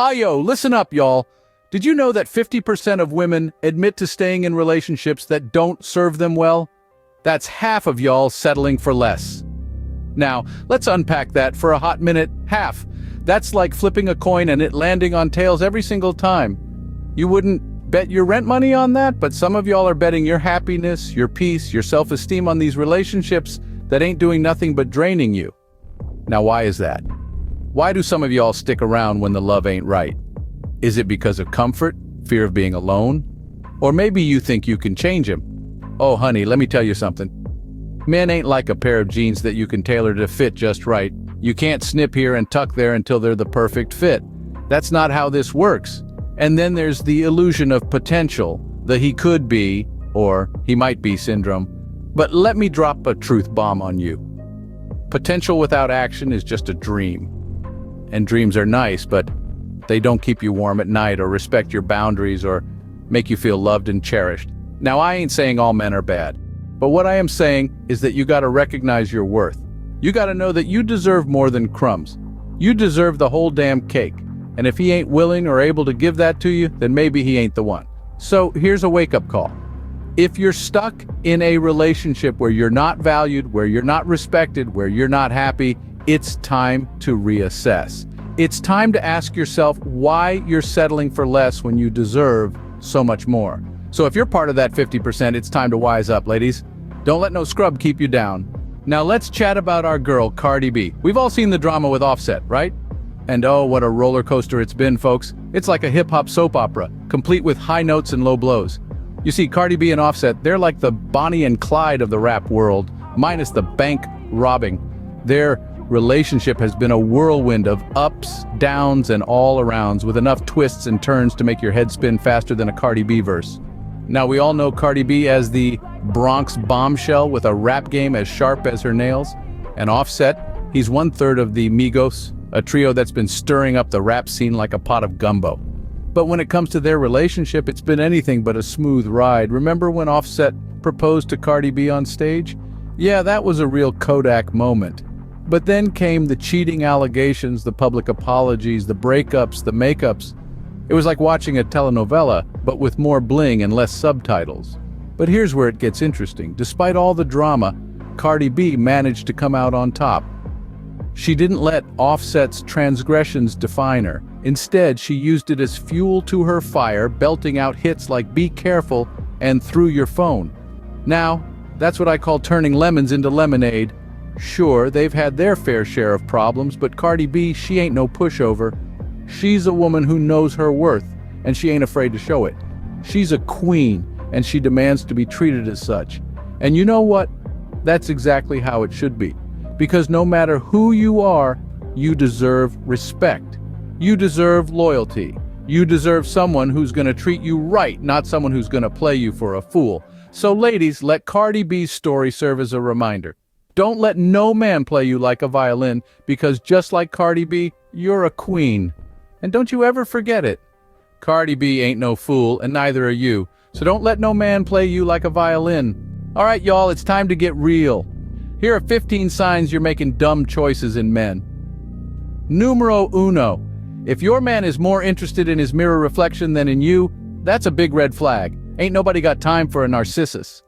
Ayo, listen up, y'all. Did you know that 50% of women admit to staying in relationships that don't serve them well? That's half of y'all settling for less. Now, let's unpack that for a hot minute. Half. That's like flipping a coin and it landing on tails every single time. You wouldn't bet your rent money on that, but some of y'all are betting your happiness, your peace, your self-esteem on these relationships that ain't doing nothing but draining you. Now, why is that? Why do some of y'all stick around when the love ain't right? Is it because of comfort, fear of being alone? Or maybe you think you can change him? Oh, honey, let me tell you something. Men ain't like a pair of jeans that you can tailor to fit just right. You can't snip here and tuck there until they're the perfect fit. That's not how this works. And then there's the illusion of potential, the he could be, or he might be syndrome. But let me drop a truth bomb on you. Potential without action is just a dream. And dreams are nice, but they don't keep you warm at night or respect your boundaries or make you feel loved and cherished. Now, I ain't saying all men are bad, but what I am saying is that you gotta recognize your worth. You gotta know that you deserve more than crumbs. You deserve the whole damn cake. And if he ain't willing or able to give that to you, then maybe he ain't the one. So here's a wake-up call. If you're stuck in a relationship where you're not valued, where you're not respected, where you're not happy, it's time to reassess. It's time to ask yourself why you're settling for less when you deserve so much more. So if you're part of that 50%, it's time to wise up, ladies. Don't let no scrub keep you down. Now let's chat about our girl, Cardi B. We've all seen the drama with Offset, right? And oh, what a roller coaster it's been, folks. It's like a hip-hop soap opera, complete with high notes and low blows. You see, Cardi B and Offset, they're like the Bonnie and Clyde of the rap world, minus the bank robbing. Their relationship has been a whirlwind of ups, downs, and all-arounds with enough twists and turns to make your head spin faster than a Cardi B verse. Now, we all know Cardi B as the Bronx bombshell with a rap game as sharp as her nails. And Offset, he's 1/3 of the Migos, a trio that's been stirring up the rap scene like a pot of gumbo. But when it comes to their relationship, it's been anything but a smooth ride. Remember when Offset proposed to Cardi B on stage? Yeah, that was a real Kodak moment. But then came the cheating allegations, the public apologies, the breakups, the makeups. It was like watching a telenovela, but with more bling and less subtitles. But here's where it gets interesting. Despite all the drama, Cardi B managed to come out on top. She didn't let Offset's transgressions define her. Instead, she used it as fuel to her fire, belting out hits like Be Careful and Through Your Phone. Now, that's what I call turning lemons into lemonade. Sure, they've had their fair share of problems, but Cardi B, she ain't no pushover. She's a woman who knows her worth, and she ain't afraid to show it. She's a queen, and she demands to be treated as such. And you know what? That's exactly how it should be. Because no matter who you are, you deserve respect. You deserve loyalty. You deserve someone who's gonna treat you right, not someone who's gonna play you for a fool. So ladies, let Cardi B's story serve as a reminder. Don't let no man play you like a violin, because just like Cardi B, you're a queen. And don't you ever forget it. Cardi B ain't no fool, and neither are you. So don't let no man play you like a violin. All right, y'all, it's time to get real. Here are 15 signs you're making dumb choices in men. Numero uno. If your man is more interested in his mirror reflection than in you, that's a big red flag. Ain't nobody got time for a narcissus.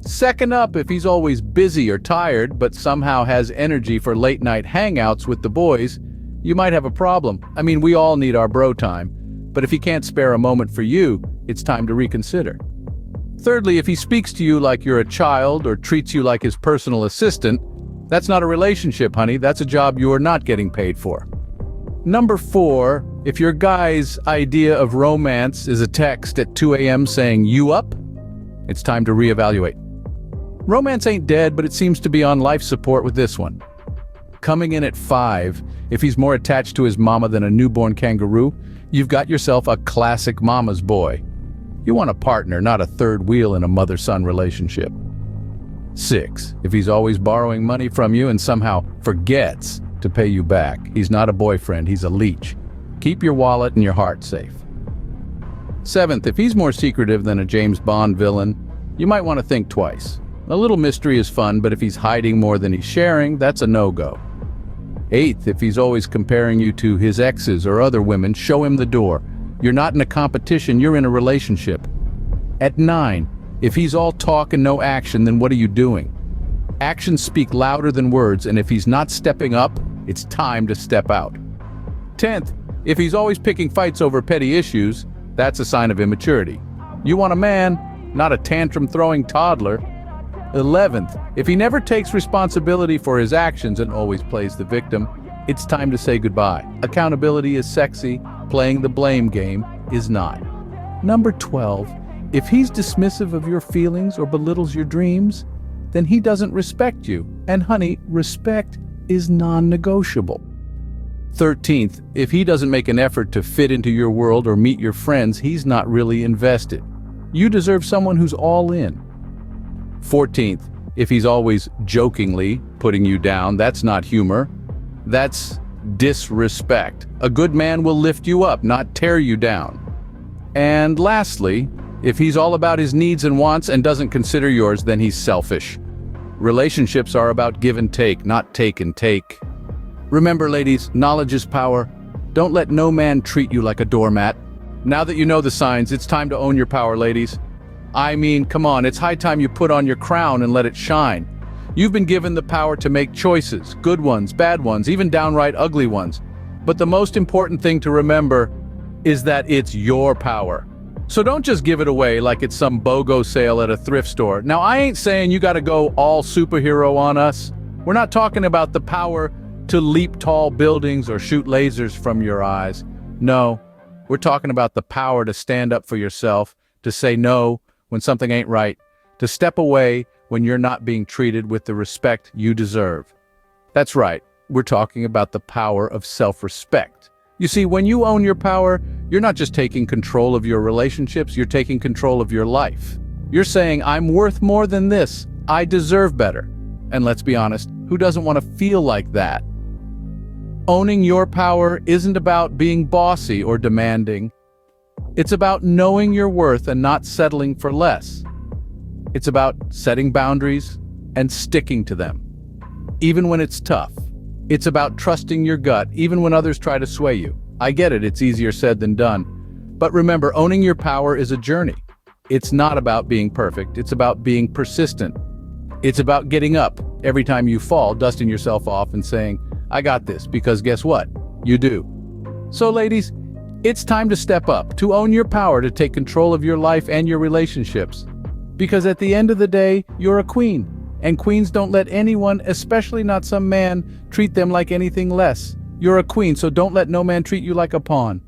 Second up, if he's always busy or tired, but somehow has energy for late-night hangouts with the boys, you might have a problem. I mean, we all need our bro time. But if he can't spare a moment for you, it's time to reconsider. Thirdly, if he speaks to you like you're a child or treats you like his personal assistant, that's not a relationship, honey. That's a job you're not getting paid for. Number 4, if your guy's idea of romance is a text at 2 a.m. saying, "You up?" it's time to reevaluate. Romance ain't dead, but it seems to be on life support with this one. Coming in at 5, if he's more attached to his mama than a newborn kangaroo, you've got yourself a classic mama's boy. You want a partner, not a third wheel in a mother-son relationship. 6, if he's always borrowing money from you and somehow forgets to pay you back, he's not a boyfriend, he's a leech. Keep your wallet and your heart safe. 7th, if he's more secretive than a James Bond villain, you might want to think twice. A little mystery is fun, but if he's hiding more than he's sharing, that's a no-go. 8th, if he's always comparing you to his exes or other women, show him the door. You're not in a competition, you're in a relationship. At 9, if he's all talk and no action, then what are you doing? Actions speak louder than words, and if he's not stepping up, it's time to step out. 10th, if he's always picking fights over petty issues, that's a sign of immaturity. You want a man, not a tantrum-throwing toddler. 11th, if he never takes responsibility for his actions and always plays the victim, it's time to say goodbye. Accountability is sexy, playing the blame game is not. Number 12, if he's dismissive of your feelings or belittles your dreams, then he doesn't respect you. And honey, respect is non-negotiable. 13th, if he doesn't make an effort to fit into your world or meet your friends, he's not really invested. You deserve someone who's all in. 14th, if he's always jokingly putting you down, that's not humor. That's disrespect. A good man will lift you up, not tear you down. And lastly, if he's all about his needs and wants and doesn't consider yours, then he's selfish. Relationships are about give and take, not take and take. Remember, ladies, knowledge is power. Don't let no man treat you like a doormat. Now that you know the signs, it's time to own your power, ladies. I mean, come on, it's high time you put on your crown and let it shine. You've been given the power to make choices, good ones, bad ones, even downright ugly ones. But the most important thing to remember is that it's your power. So don't just give it away like it's some BOGO sale at a thrift store. Now, I ain't saying you gotta go all superhero on us. We're not talking about the power to leap tall buildings or shoot lasers from your eyes. No, we're talking about the power to stand up for yourself, to say no when something ain't right, to step away when you're not being treated with the respect you deserve. That's right, we're talking about the power of self-respect. You see, when you own your power, you're not just taking control of your relationships, you're taking control of your life. You're saying, I'm worth more than this, I deserve better. And let's be honest, who doesn't want to feel like that? Owning your power isn't about being bossy or demanding. It's about knowing your worth and not settling for less. It's about setting boundaries and sticking to them, even when it's tough. It's about trusting your gut, even when others try to sway you. I get it, it's easier said than done. But remember, owning your power is a journey. It's not about being perfect, it's about being persistent. It's about getting up every time you fall, dusting yourself off and saying, I got this, because guess what? You do. So ladies, it's time to step up, to own your power, to take control of your life and your relationships. Because at the end of the day, you're a queen. And queens don't let anyone, especially not some man, treat them like anything less. You're a queen, so don't let no man treat you like a pawn.